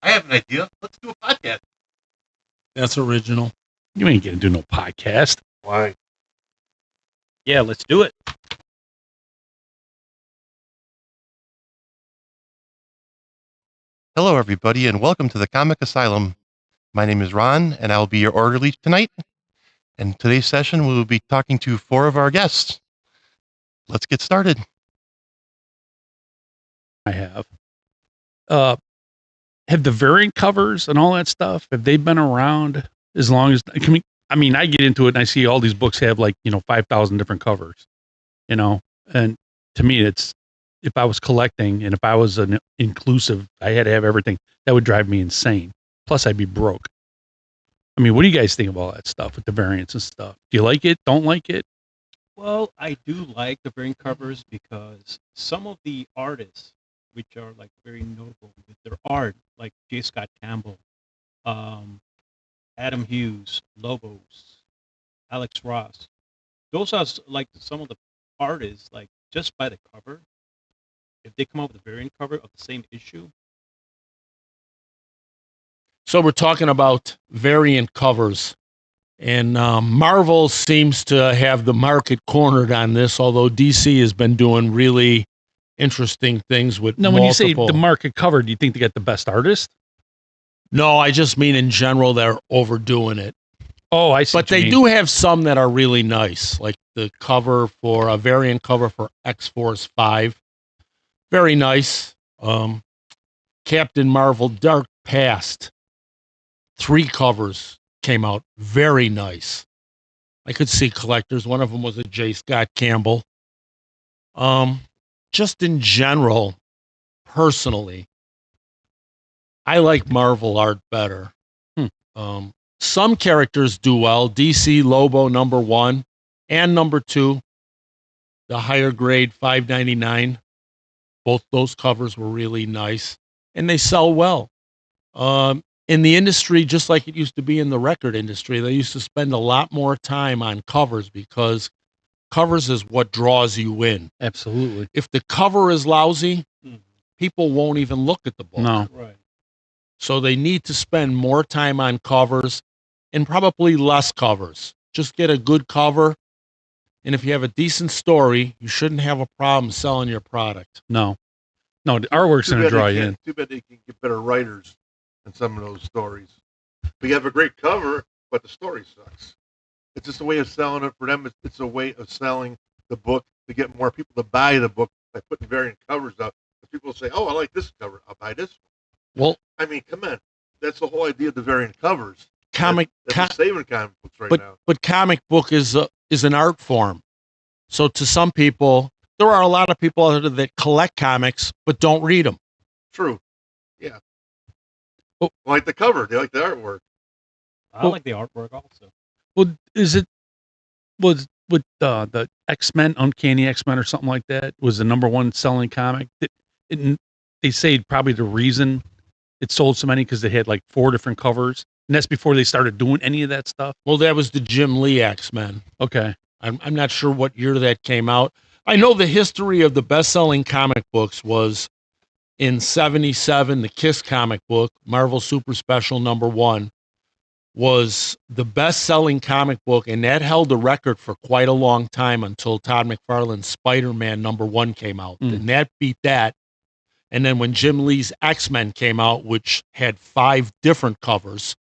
I have an idea. Let's do a podcast. That's original. You ain't gonna do no podcast. Why? Yeah, let's do it. Hello, everybody, and welcome to the Comic Asylum. My name is Ron, and I will be your orderly tonight. And today's session, we will be talking to 4 of our guests. Let's get started. I have. Have the variant covers and all that stuff, have they been around as long as, I mean, I get into it and I see all these books have 5,000 different covers, and to me, it's, if I was collecting and if I was an inclusive, I had to have everything, that would drive me insane. Plus I'd be broke. I mean, what do you guys think of all that stuff with the variants and stuff? Do you like it? Don't like it? Well, I do like the variant covers because some of the artists, which are like very notable with their art, like J. Scott Campbell, Adam Hughes, Lobos, Alex Ross, those are like some of the artists, like just by the cover, if they come out with a variant cover of the same issue. So we're talking about variant covers, and Marvel seems to have the market cornered on this, although DC has been doing really interesting things with Now, multiple. when you say the market cover, do you think they got the best artist? No, I just mean in general they're overdoing it. Oh, I see. But they do have some that are really nice, like the cover for a variant cover for X-Force 5. Very nice. Captain Marvel Dark Past. 3 covers came out. Very nice. I could see collectors. One of them was a J. Scott Campbell. Just in general, personally, I like Marvel art better. Some characters do well. DC Lobo #1 and #2, the higher grade 5.99. Both those covers were really nice, and they sell well. In the industry, just like it used to be in the record industry, they used to spend a lot more time on covers because covers is what draws you in. Absolutely. If the cover is lousy, people won't even look at the book. No. Right. So they need to spend more time on covers and probably less covers. Just get a good cover, and if you have a decent story, you shouldn't have a problem selling your product. No, the artwork's going to draw you in. Too bad they can get better writers in some of those stories. We have a great cover, but the story sucks. It's just a way of selling it for them. It's a way of selling the book to get more people to buy the book by putting variant covers up. People say, "Oh, I like this cover. I'll buy this one." Well, I mean, come on. That's the whole idea of the variant covers. That's saving comic books right now. But comic book is an art form. So to some people, there are a lot of people out there that collect comics but don't read them. True. Yeah. Well, like the cover. They like the artwork. I like the artwork also. Well, was with the X-Men, Uncanny X-Men or something like that, was the #1 selling comic? They say probably the reason it sold so many because they had like 4 different covers, and that's before they started doing any of that stuff. Well, that was the Jim Lee X-Men. Okay. I'm not sure what year that came out. I know the history of the best-selling comic books was in 77, the Kiss comic book, Marvel Super Special #1, was the best-selling comic book, and that held the record for quite a long time until Todd McFarlane's Spider-Man #1 came out, and that beat that. And then when Jim Lee's X-Men came out, which had 5 different covers,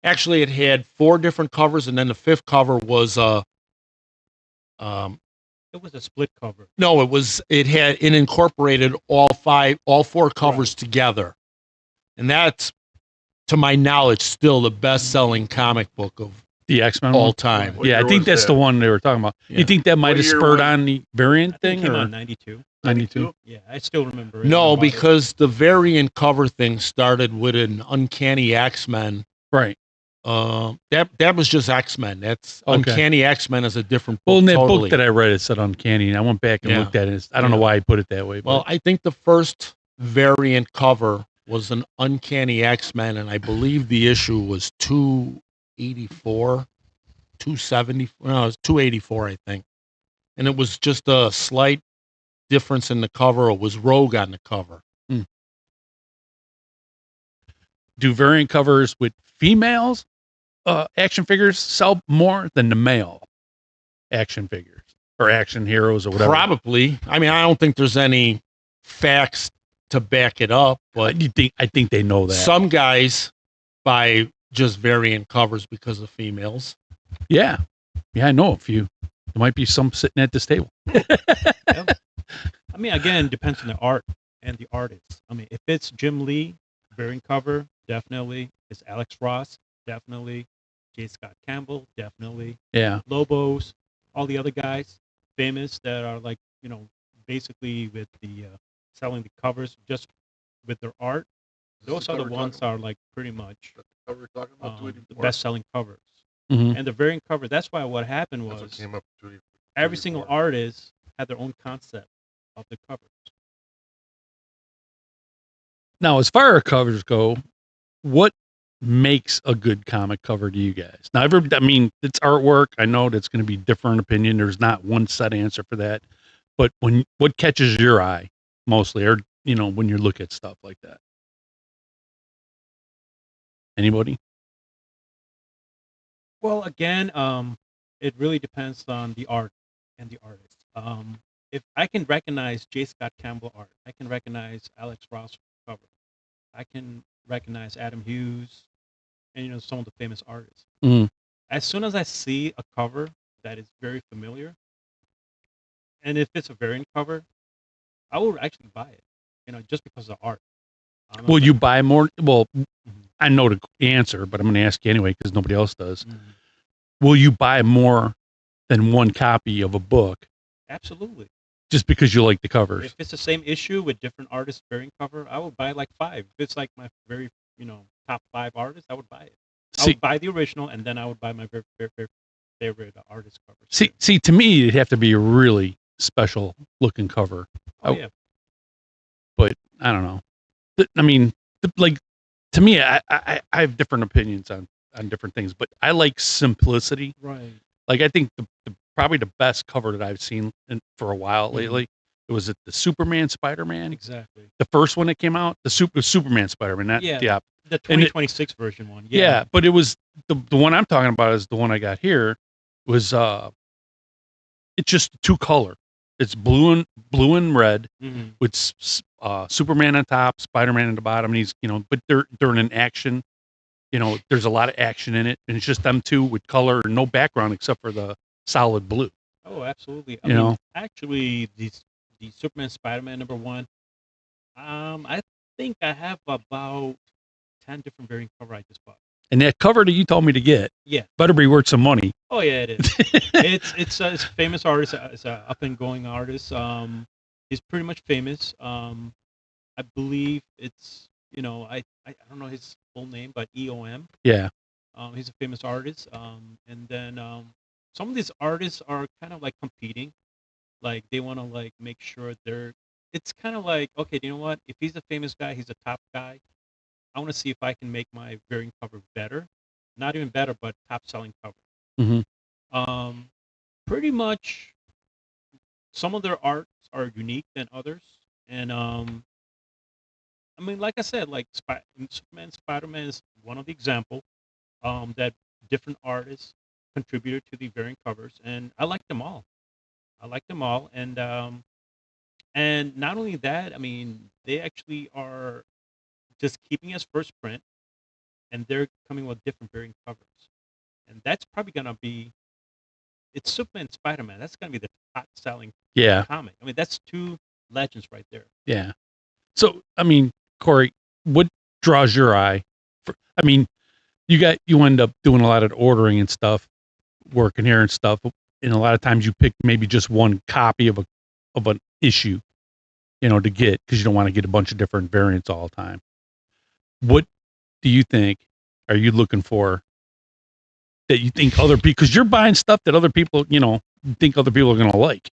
actually it had 4 different covers, and then the 5th cover was it was a split cover. No, it incorporated all 4 covers together, and that's, to my knowledge, still the best-selling comic book of the X-Men all time. Yeah, I think that's the one they were talking about. Yeah. You think that might have spurred on the variant thing? It came out in 92. 92? Yeah, I still remember it. No, because the variant cover thing started with an Uncanny X-Men. Right. That was just X-Men. That's okay. Uncanny X-Men is a different book. Well, in that book that I read, it said Uncanny, and I went back and looked at it. I don't know why I put it that way. Well, I think the first variant cover was an Uncanny X-Men, and I believe the issue was 284, 270. No, it was 284, I think. And it was just a slight difference in the cover. It was Rogue on the cover. do variant covers with females action figures sell more than the male action figures or action heroes or whatever? Probably. I mean, I don't think there's any facts to back it up, but I think they know that. some guys buy just variant covers because of females. Yeah, I know a few. There might be some sitting at this table. Yeah. I mean, again, depends on the art and the artist. I mean, if it's Jim Lee, variant cover, definitely. It's Alex Ross, definitely. J. Scott Campbell, definitely. Yeah. Lobos, all the other guys, famous that are like, basically with the selling the covers just with their art. Those are the ones that are like pretty much Cover we're talking about the best-selling covers. Mhm. And the variant cover. That's why what happened That's what was came up to every single artist had their own concept of the covers. Now, as far as covers go, what makes a good comic cover to you guys? Now, I mean, it's artwork. I know that's going to be different opinion. There's not one set answer for that. But what catches your eye mostly, or when you look at stuff like that? Anybody? Well, again, it really depends on the art and the artist. If I can recognize J. Scott Campbell art, I can recognize Alex Ross cover, I can recognize Adam Hughes, and some of the famous artists. Mhm. As soon as I see a cover that is very familiar, and if it's a variant cover, I will actually buy it. Just because of the art. Will you buy more? Well, Mhm. I know the answer, but I'm going to ask you anyway because nobody else does. Mhm. Will you buy more than one copy of a book Absolutely. just because you like the covers? If it's the same issue with different artists variant cover, I would buy like 5. If it's like my very, top 5 artists, I would buy it. I would buy the original, and then I would buy my very, very, very favorite artist covers. See, to me, it'd have to be a really special looking cover. Oh, yeah. But I don't know. I mean, like to me, I have different opinions on different things, but I like simplicity. Right. Like I think the probably the best cover that I've seen for a while lately. It was the Superman Spider-Man. Exactly. The first one that came out, the Superman Spider-Man, not Yeah. the The 2026 version one. yeah, but it was the one I'm talking about is the one I got here was it's just 2 color. It's blue and red Mhm. with Superman on top, Spider-Man at the bottom, and he's but they're in an action. There's a lot of action in it, and it's just them two with color and no background except for the solid blue. Oh, absolutely. You know? Actually, the Superman Spider-Man #1. I think I have about 10 different variant cover I just bought. And that cover that you told me to get, Yeah. better be worth some money. Oh yeah, it is. It's a famous artist. It's a up and going artist. He's pretty much famous. I believe it's I don't know his full name, but EOM. Yeah. He's a famous artist. And then some of these artists are kind of like competing. Like they want to like make sure they're. It's kind of like, okay, you know what? If he's a famous guy, he's a top guy. I want to see if I can make my variant cover better. Not even better, but top selling cover. Mhm. Pretty much, some of their arts are unique than others, and I mean, like I said, like Superman, Spider-Man is one of the example that different artists contributed to the variant covers, and I like them all. I like them all, and not only that, I mean, they actually are just keeping as first print, and they're coming with different variant covers, and that's probably gonna be it's Superman, Spider-Man. That's gonna be the top selling Yeah. comic. I mean, that's 2 legends right there. Yeah. So, I mean, Corey, what draws your eye? I mean, you end up doing a lot of ordering and stuff, working here and stuff, and a lot of times you pick maybe just one copy of an issue, to get because you don't want to get a bunch of different variants all the time. What do you think? Are you looking for that you think other people? Because you're buying stuff that other people, think other people are going to like.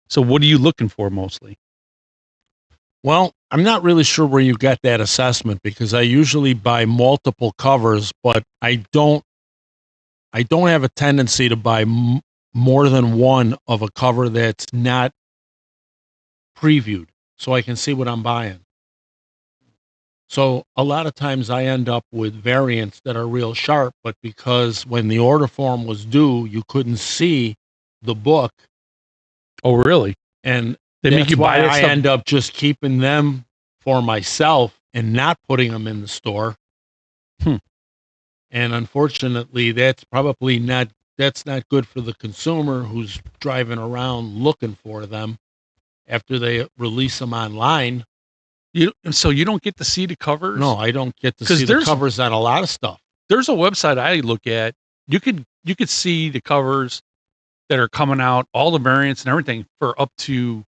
So, what are you looking for mostly? Well, I'm not really sure where you got that assessment because I usually buy multiple covers, but I don't have a tendency to buy more than one of a cover that's not previewed so I can see what I'm buying. So a lot of times I end up with variants that are real sharp, but because when the order form was due, you couldn't see the book, Oh, really? and They make that's you buy why that I stuff? end up just keeping them for myself and not putting them in the store. Hmm. And unfortunately, that's not good for the consumer who's driving around looking for them after they release them online. So you don't get to see the covers? No, I don't get to 'Cause see the covers on a lot of stuff. There's a website I look at. You could see the covers that are coming out, all the variants and everything for up to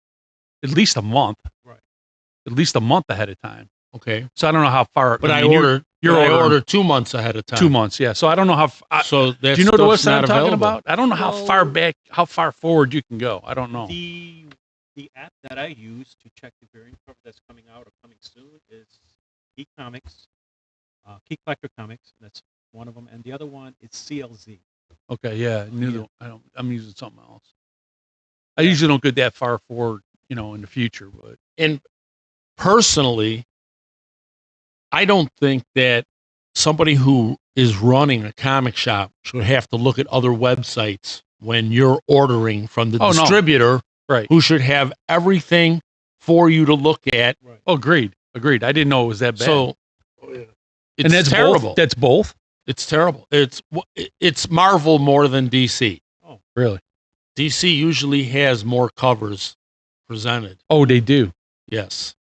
at least a month. Right. At least a month ahead of time. Okay. So I don't know how far. But I mean, order 2 months ahead of time. 2 months, yeah. So I don't know So do you know the website I'm talking available. about? I don't know how far Well- back, how far forward you can go. I don't know. The app that I use to check the variant cover that's coming out or coming soon is Geek Comics, Key Collector Comics. That's one of them, and the other one is CLZ. Okay, yeah. Yeah. I'm using something else. I usually don't get that far forward, in the future, but And personally, I don't think that somebody who is running a comic shop should have to look at other websites when you're ordering from the Oh, no. distributor, right. who should have everything for you to look at. Right. Oh, agreed. I didn't know it was that bad. So Oh yeah. it's and that's terrible. Both? That's both? It's terrible. It's Marvel more than DC. Oh, Really? DC usually has more covers presented. Oh, they do. Yes.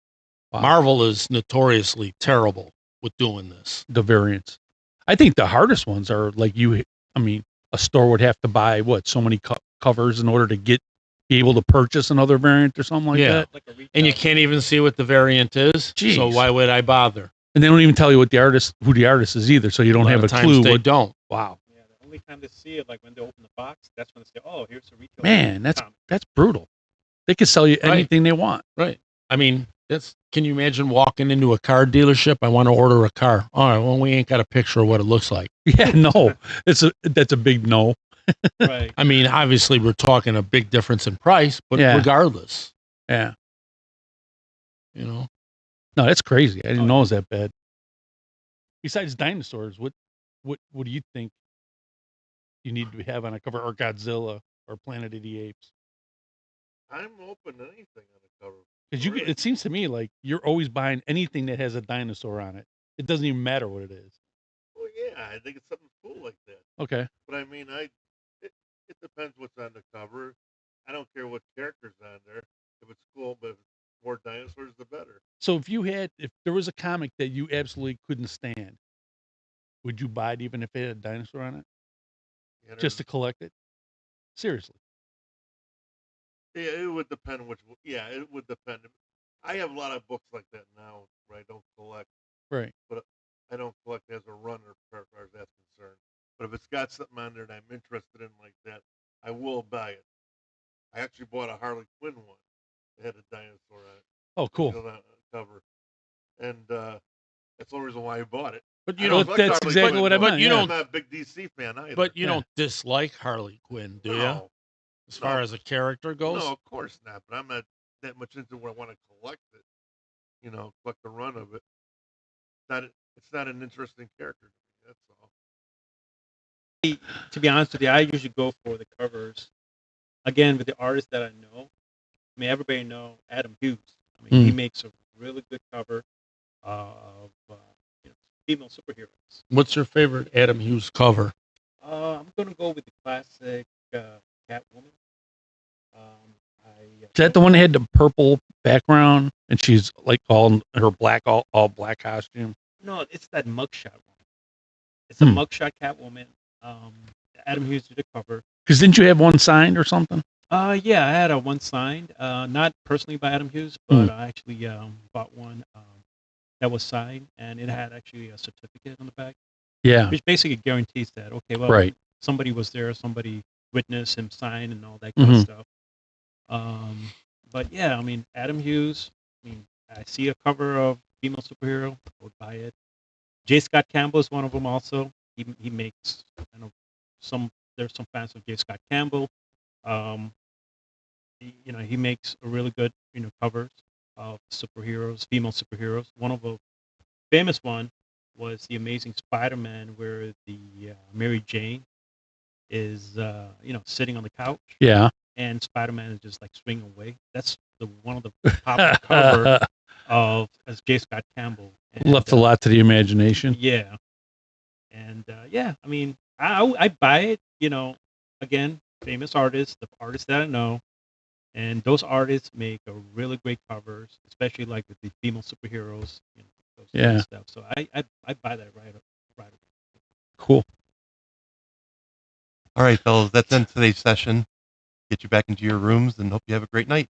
Wow. Marvel is notoriously terrible with doing this. The variants. I think the hardest ones are like a store would have to buy so many covers in order to be able to purchase another variant or something like Yeah. that. like a retail. And you can't even see what the variant is. So Jeez. why would I bother? And they don't even tell you who the artist is either, so you don't lot have of a times clue They what. don't. Wow. Yeah, the only time they see it, like when they open the box, that's when they say, "Oh, here's a retail." Man, comic." that's brutal. They could sell you Right. anything they want. Right. I mean, can you imagine walking into a car dealership? I want to order a car. All right, well, we ain't got a picture of what it looks like. Yeah, no. That's a big no. Right. I mean, obviously we're talking a big difference in price, but Yeah. regardless, Yeah. you know. No, that's crazy. I didn't Oh, know it was that bad. Besides dinosaurs, what do you think you need to have on a cover, or Godzilla or Planet of the Apes? I'm open to anything on the cover. Because Really? it seems to me like you're always buying anything that has a dinosaur on it. It doesn't even matter what it is. Well, yeah, I think it's something cool like that. Okay. But I mean, it depends what's on the cover. I don't care what character's on there. If it's cool, but if it's more dinosaurs, the better. So if there was a comic that you absolutely couldn't stand, would you buy it even if it had a dinosaur on it? You know, Just to collect it? Seriously. yeah, it would depend which. Yeah, it would depend. I have a lot of books like that now where I don't collect, Right. but I don't collect as a runner as far as that's concerned. But if it's got something on there that I'm interested in like that, I will buy it. I actually bought a Harley Quinn one. It had a dinosaur on it. Oh, cool. On the cover, and that's the only reason why I bought it. But I you don't don't. like that's Harley exactly Quinn, what I but meant, you yeah. I'm not a big DC fan either. But you Yeah. don't dislike Harley Quinn, do you? no, As far No. as a character goes. no, of course not. But I'm not that much into where I want to collect it. Collect the run of it. It's not an interesting character to me. That's all. To be honest with you, I usually go for the covers. Again, with the artists that I know. I mean, everybody know Adam Hughes. I mean, he makes a really good cover of female superheroes. What's your favorite Adam Hughes cover? I'm gonna go with the classic Catwoman. Is that the one that had the purple background and she's like all in her all black costume? No, it's that mugshot one. It's a mugshot Catwoman. Adam Hughes did the cover. Because didn't you have one signed or something? Yeah, I had one signed. Not personally by Adam Hughes, but I actually bought one that was signed, and it had actually a certificate on the back, Yeah. which basically guarantees that okay, Right. somebody was there, somebody witnessed him sign and all that kind of stuff. But yeah, I mean, Adam Hughes. I mean, I see a cover of female superhero, I would buy it. J. Scott Campbell is one of them. Also, he makes there's some fans of J. Scott Campbell. He makes a really good covers of superheroes, female superheroes. One of famous one was the Amazing Spider-Man, where the Mary Jane is sitting on the couch, Yeah. and Spider-Man is just like swinging away. That's one of the popular cover of as J. Scott Campbell. And, Left a lot to the imagination. Yeah, and I mean, I buy it. Again, famous artists, the artists that I know, and those artists make a really great covers, especially like with the female superheroes. Those kind of Yeah. stuff. So I buy that right away. Cool. All right, fellas, that's in today's session. Get you back into your rooms and hope you have a great night.